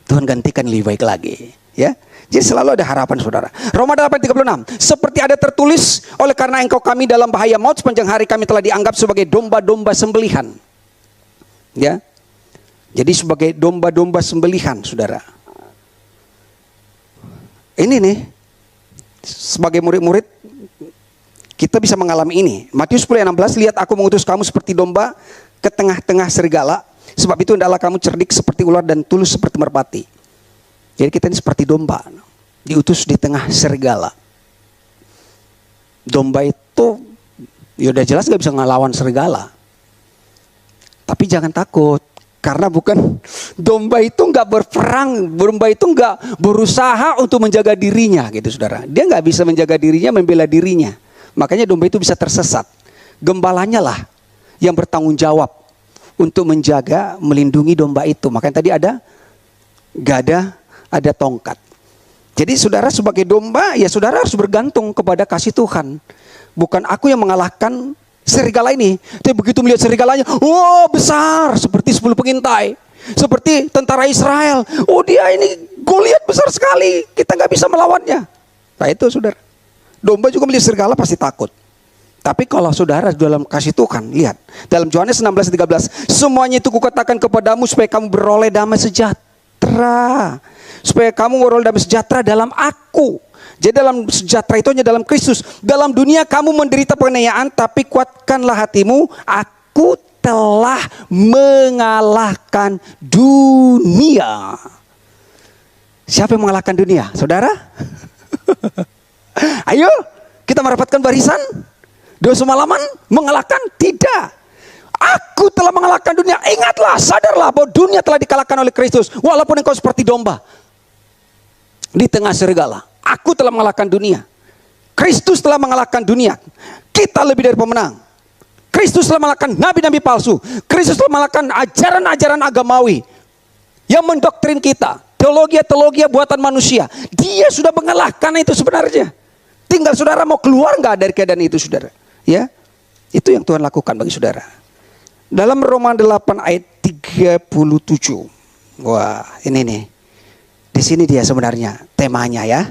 Tuhan gantikan lebih baik lagi, ya. Jadi selalu ada harapan saudara. Roma 8:36. Seperti ada tertulis, oleh karena engkau kami dalam bahaya maut sepanjang hari kami telah dianggap sebagai domba-domba sembelihan. Ya. Jadi sebagai domba-domba sembelihan saudara. Ini nih, sebagai murid-murid kita bisa mengalami ini. Matius 10:16, lihat aku mengutus kamu seperti domba ke tengah-tengah serigala. Sebab itu hendaklah kamu cerdik seperti ular dan tulus seperti merpati. Jadi kita ini seperti domba, diutus di tengah serigala. Domba itu, ya udah jelas gak bisa ngelawan serigala. Tapi jangan takut, karena bukan domba itu nggak berperang, domba itu nggak berusaha untuk menjaga dirinya, gitu saudara. Dia nggak bisa menjaga dirinya, membela dirinya. Makanya domba itu bisa tersesat. Gembalanya lah yang bertanggung jawab untuk menjaga, melindungi domba itu. Makanya tadi ada gada, ada tongkat. Jadi saudara sebagai domba, ya saudara harus bergantung kepada kasih Tuhan. Bukan aku yang mengalahkan serigala ini. Tapi begitu melihat serigalanya, wow besar, seperti 10 pengintai, seperti tentara Israel. Oh dia ini Goliat besar sekali, kita nggak bisa melawannya. Nah itu saudara, domba juga melihat serigala pasti takut. Tapi kalau saudara dalam kasih Tuhan, lihat dalam Yohanes 16:13, semuanya itu kukatakan kepadamu supaya kamu beroleh damai sejahtera, supaya kamu beroleh damai sejahtera dalam aku. Jadi dalam sejahtera itu hanya dalam Kristus. Dalam dunia kamu menderita penganiayaan, tapi kuatkanlah hatimu, aku telah mengalahkan dunia. Siapa yang mengalahkan dunia? Saudara? Ayo kita merapatkan barisan. Dosa malaman mengalahkan? Tidak. Aku telah mengalahkan dunia. Ingatlah, sadarlah bahwa dunia telah dikalahkan oleh Kristus. Walaupun engkau seperti domba di tengah serigala, aku telah mengalahkan dunia. Kristus telah mengalahkan dunia. Kita lebih dari pemenang. Kristus telah mengalahkan nabi-nabi palsu. Kristus telah mengalahkan ajaran-ajaran agamawi yang mendoktrin kita, teologi buatan manusia. Dia sudah mengalahkan itu sebenarnya. Tinggal saudara mau keluar nggak dari keadaan itu saudara. Ya, itu yang Tuhan lakukan bagi saudara. Dalam Roma 8 ayat 37. Wah, ini nih. Di sini dia sebenarnya temanya ya.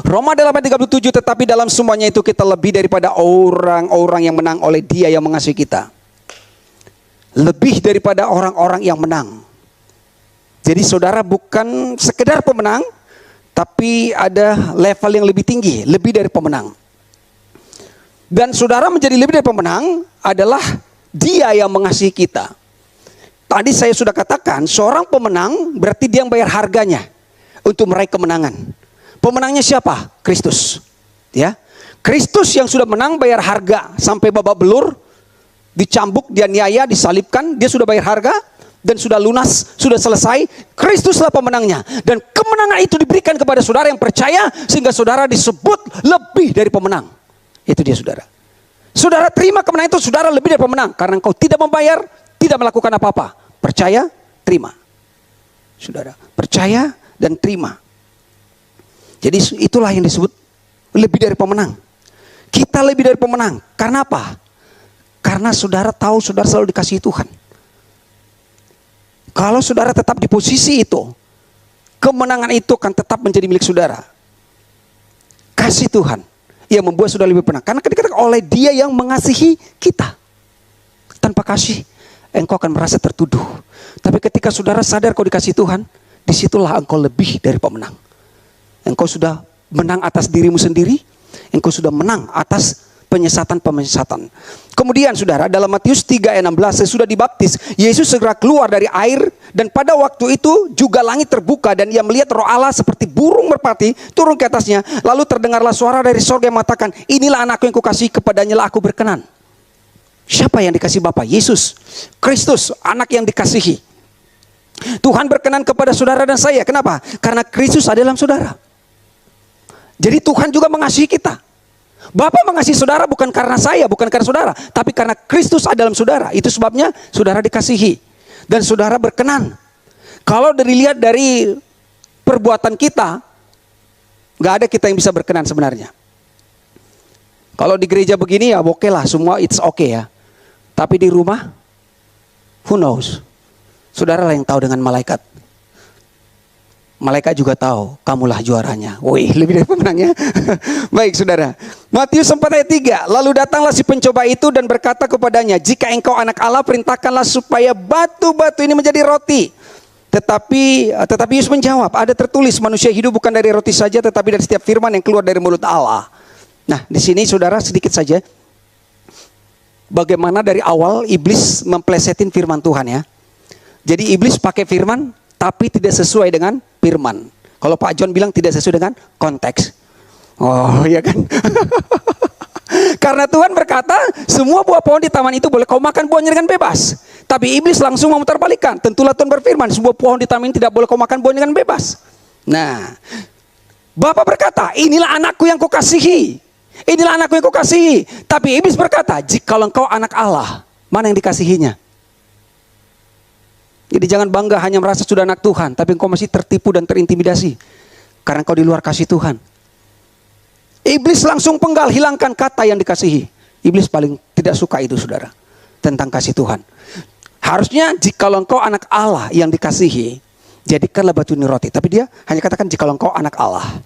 Roma 8:37, tetapi dalam semuanya itu kita lebih daripada orang-orang yang menang oleh Dia yang mengasihi kita. Lebih daripada orang-orang yang menang. Jadi saudara bukan sekedar pemenang, tapi ada level yang lebih tinggi, lebih dari pemenang. Dan saudara menjadi lebih dari pemenang adalah Dia yang mengasihi kita. Tadi saya sudah katakan, seorang pemenang berarti dia yang bayar harganya untuk meraih kemenangan. Pemenangnya siapa? Kristus. Ya, Kristus yang sudah menang bayar harga sampai babak belur, dicambuk, dianiaya, disalibkan, dia sudah bayar harga dan sudah lunas, sudah selesai. Kristuslah pemenangnya, dan kemenangan itu diberikan kepada saudara yang percaya sehingga saudara disebut lebih dari pemenang. Itu dia saudara. Saudara terima kemenangan itu, saudara lebih dari pemenang karena engkau tidak membayar, tidak melakukan apa-apa. Percaya, terima. Saudara, percaya dan terima. Jadi itulah yang disebut lebih dari pemenang. Kita lebih dari pemenang. Karena apa? Karena saudara tahu saudara selalu dikasihi Tuhan. Kalau saudara tetap di posisi itu, kemenangan itu akan tetap menjadi milik saudara. Kasih Tuhan yang membuat saudara lebih penang. Karena ketika oleh Dia yang mengasihi kita. Tanpa kasih, engkau akan merasa tertuduh. Tapi ketika saudara sadar kau dikasihi Tuhan, disitulah engkau lebih dari pemenang. Engkau sudah menang atas dirimu sendiri. Engkau sudah menang atas penyesatan-penyesatan. Kemudian saudara, dalam Matius 3 ayat 16, sesudah dibaptis, Yesus segera keluar dari air, dan pada waktu itu juga langit terbuka dan Ia melihat Roh Allah seperti burung merpati turun ke atasnya. Lalu terdengarlah suara dari sorga yang mengatakan, inilah anakku yang kukasihi, kepadanya lah aku berkenan. Siapa yang dikasihi Bapa? Yesus Kristus, anak yang dikasihi. Tuhan berkenan kepada saudara dan saya. Kenapa? Karena Kristus ada dalam saudara. Jadi Tuhan juga mengasihi kita. Bapa mengasihi saudara bukan karena saya, bukan karena saudara, tapi karena Kristus ada dalam saudara. Itu sebabnya saudara dikasihi dan saudara berkenan. Kalau dilihat dari perbuatan kita, nggak ada kita yang bisa berkenan sebenarnya. Kalau di gereja begini ya oke lah, semua it's okay ya. Tapi di rumah, who knows? Saudara lah yang tahu dengan malaikat. Malaikat juga tahu kamulah juaranya. Wih, lebih dari pemenangnya. Baik saudara, Matius 4 ayat 3. Lalu datanglah si pencoba itu dan berkata kepadanya, jika engkau anak Allah, perintahkanlah supaya batu-batu ini menjadi roti. Tetapi Yesus menjawab, ada tertulis, manusia hidup bukan dari roti saja, tetapi dari setiap firman yang keluar dari mulut Allah. Nah, di sini saudara sedikit saja bagaimana dari awal iblis memplesetin firman Tuhan ya. Jadi iblis pakai firman tapi tidak sesuai dengan firman. Kalau Pak John bilang tidak sesuai dengan konteks. Oh iya kan. Karena Tuhan berkata semua buah pohon di taman itu boleh kau makan buahnya dengan bebas. Tapi iblis langsung memutarbalikkan. Tentulah Tuhan berfirman sebuah pohon di taman ini tidak boleh kau makan buahnya dengan bebas. Nah, Bapa berkata inilah anakku yang kukasihi. Inilah anakku yang kukasihi. Tapi iblis berkata jikalau engkau anak Allah, mana yang dikasihinya? Jadi jangan bangga hanya merasa sudah anak Tuhan, tapi engkau masih tertipu dan terintimidasi karena engkau di luar kasih Tuhan. Iblis langsung penggal, hilangkan kata yang dikasihi. Iblis paling tidak suka itu saudara, tentang kasih Tuhan. Harusnya jikalau engkau anak Allah yang dikasihi, jadikanlah batu ini roti. Tapi dia hanya katakan jikalau engkau anak Allah.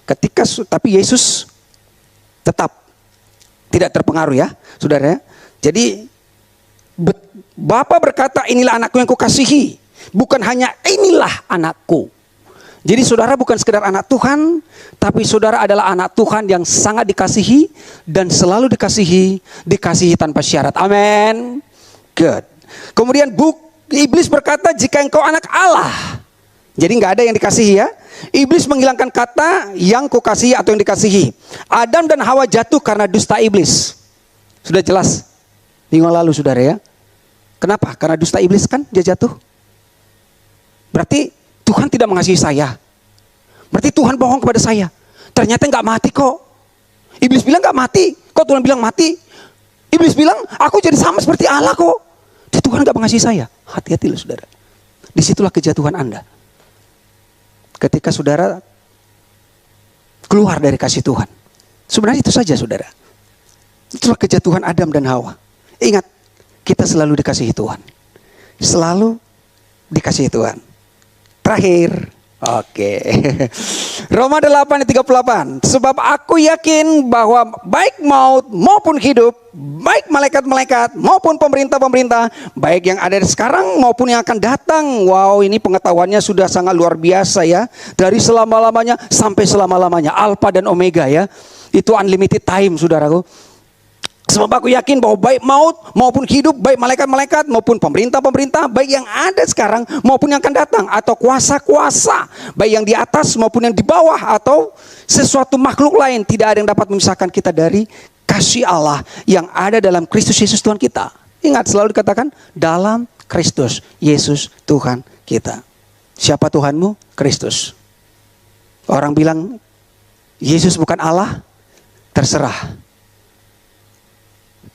Tapi Yesus tetap tidak terpengaruh ya saudara. Jadi Bapa berkata inilah anakku yang kukasihi. Bukan hanya inilah anakku. Jadi saudara bukan sekedar anak Tuhan, tapi saudara adalah anak Tuhan yang sangat dikasihi dan selalu dikasihi tanpa syarat. Amin. Good. Kemudian iblis berkata jika engkau anak Allah. Jadi nggak ada yang dikasihi ya. Iblis menghilangkan kata yang kukasihi atau yang dikasihi. Adam dan Hawa jatuh karena dusta iblis. Sudah jelas minggu lalu saudara ya. Kenapa? Karena dusta iblis kan dia jatuh. Berarti Tuhan tidak mengasihi saya. Berarti Tuhan bohong kepada saya. Ternyata nggak mati kok. Iblis bilang nggak mati. Kok Tuhan bilang mati? Iblis bilang aku jadi sama seperti Allah kok. Jadi Tuhan nggak mengasihi saya. Hati-hatilah saudara. Disitulah kejatuhan Anda. Ketika saudara keluar dari kasih Tuhan. Sebenarnya itu saja saudara. Itulah kejatuhan Adam dan Hawa. Ingat, kita selalu dikasihi Tuhan. Selalu dikasihi Tuhan. Terakhir, oke. Roma 8 ayat 38. Sebab aku yakin bahwa baik maut maupun hidup, baik malaikat-malaikat maupun pemerintah-pemerintah, baik yang ada sekarang maupun yang akan datang. Wow, ini pengetahuannya sudah sangat luar biasa ya. Dari selama-lamanya sampai selama-lamanya. Alpha dan Omega ya. Itu unlimited time saudaraku. Sebab aku yakin bahwa baik maut maupun hidup, baik malaikat-malaikat maupun pemerintah-pemerintah, baik yang ada sekarang maupun yang akan datang, atau kuasa-kuasa, baik yang di atas maupun yang di bawah, atau sesuatu makhluk lain, tidak ada yang dapat memisahkan kita dari kasih Allah yang ada dalam Kristus Yesus Tuhan kita. Ingat, selalu dikatakan dalam Kristus Yesus Tuhan kita. Siapa Tuhanmu? Kristus. Orang bilang Yesus bukan Allah, terserah.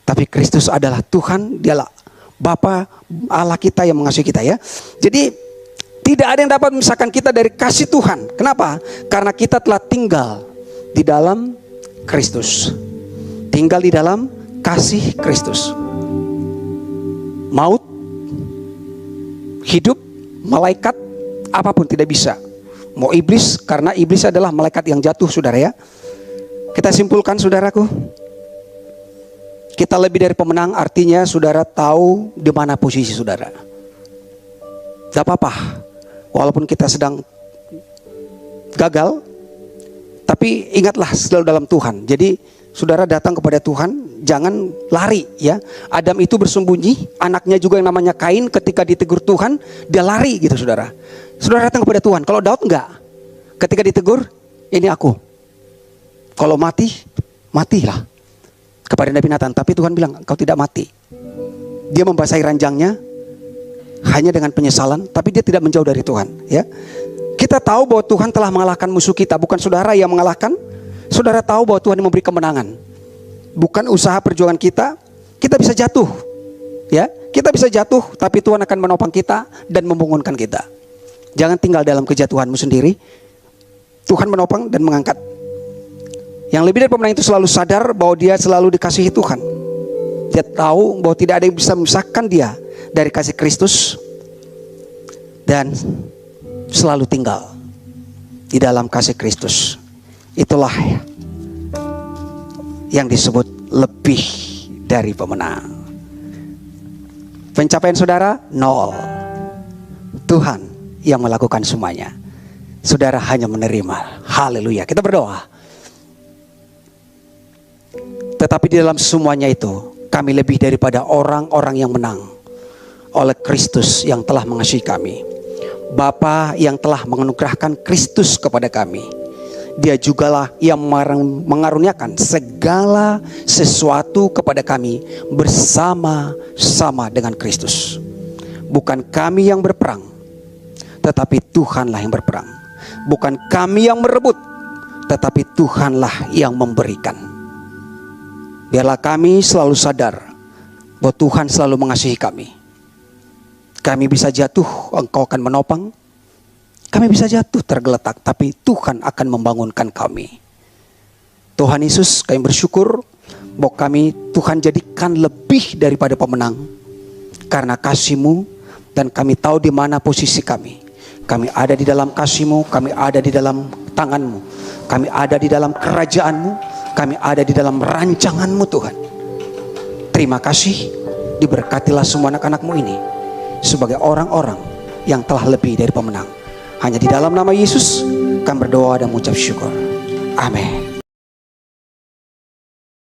Tapi Kristus adalah Tuhan, dialah Bapa Allah kita yang mengasihi kita ya. Jadi tidak ada yang dapat memisahkan kita dari kasih Tuhan. Kenapa? Karena kita telah tinggal di dalam Kristus. Tinggal di dalam kasih Kristus. Maut, hidup, malaikat, apapun tidak bisa. Mau iblis, karena iblis adalah malaikat yang jatuh saudara ya. Kita simpulkan saudaraku. Kita lebih dari pemenang, artinya saudara tahu di mana posisi saudara. Tidak apa-apa, walaupun kita sedang gagal, tapi ingatlah selalu dalam Tuhan. Jadi saudara datang kepada Tuhan, jangan lari ya. Adam itu bersembunyi, anaknya juga yang namanya Kain, ketika ditegur Tuhan, dia lari gitu saudara. Saudara datang kepada Tuhan. Kalau Daud enggak, ketika ditegur, ini aku. Kalau mati, matilah. Kepada Nabi Nathan, tapi Tuhan bilang kau tidak mati. Dia membasahi ranjangnya hanya dengan penyesalan, tapi dia tidak menjauh dari Tuhan ya. Kita tahu bahwa Tuhan telah mengalahkan musuh kita, bukan saudara yang mengalahkan. Saudara tahu bahwa Tuhan yang memberi kemenangan. Bukan usaha perjuangan kita. Kita bisa jatuh ya. Kita bisa jatuh, tapi Tuhan akan menopang kita dan membangunkan kita. Jangan tinggal dalam kejatuhanmu sendiri. Tuhan menopang dan mengangkat. Yang lebih dari pemenang itu selalu sadar bahwa dia selalu dikasihi Tuhan. Dia tahu bahwa tidak ada yang bisa memisahkan dia dari kasih Kristus. Dan selalu tinggal di dalam kasih Kristus. Itulah yang disebut lebih dari pemenang. Pencapaian saudara 0. Tuhan yang melakukan semuanya. Saudara hanya menerima. Haleluya. Kita berdoa. Tetapi di dalam semuanya itu, kami lebih daripada orang-orang yang menang oleh Kristus yang telah mengasihi kami. Bapa yang telah menganugerahkan Kristus kepada kami. Dia jugalah yang mengaruniakan segala sesuatu kepada kami bersama-sama dengan Kristus. Bukan kami yang berperang, tetapi Tuhanlah yang berperang. Bukan kami yang merebut, tetapi Tuhanlah yang memberikan. Biarlah kami selalu sadar bahwa Tuhan selalu mengasihi kami. Kami bisa jatuh, Engkau akan menopang. Kami bisa jatuh tergeletak, tapi Tuhan akan membangunkan kami. Tuhan Yesus, kami bersyukur bahwa kami Tuhan jadikan lebih daripada pemenang karena kasih-Mu, dan kami tahu di mana posisi kami. Kami ada di dalam kasih-Mu, kami ada di dalam tangan-Mu, kami ada di dalam kerajaan-Mu, kami ada di dalam rancangan-Mu Tuhan. Terima kasih, diberkatilah semua anak-anak-Mu ini sebagai orang-orang yang telah lebih dari pemenang. Hanya di dalam nama Yesus kami berdoa dan mengucap syukur. Amin.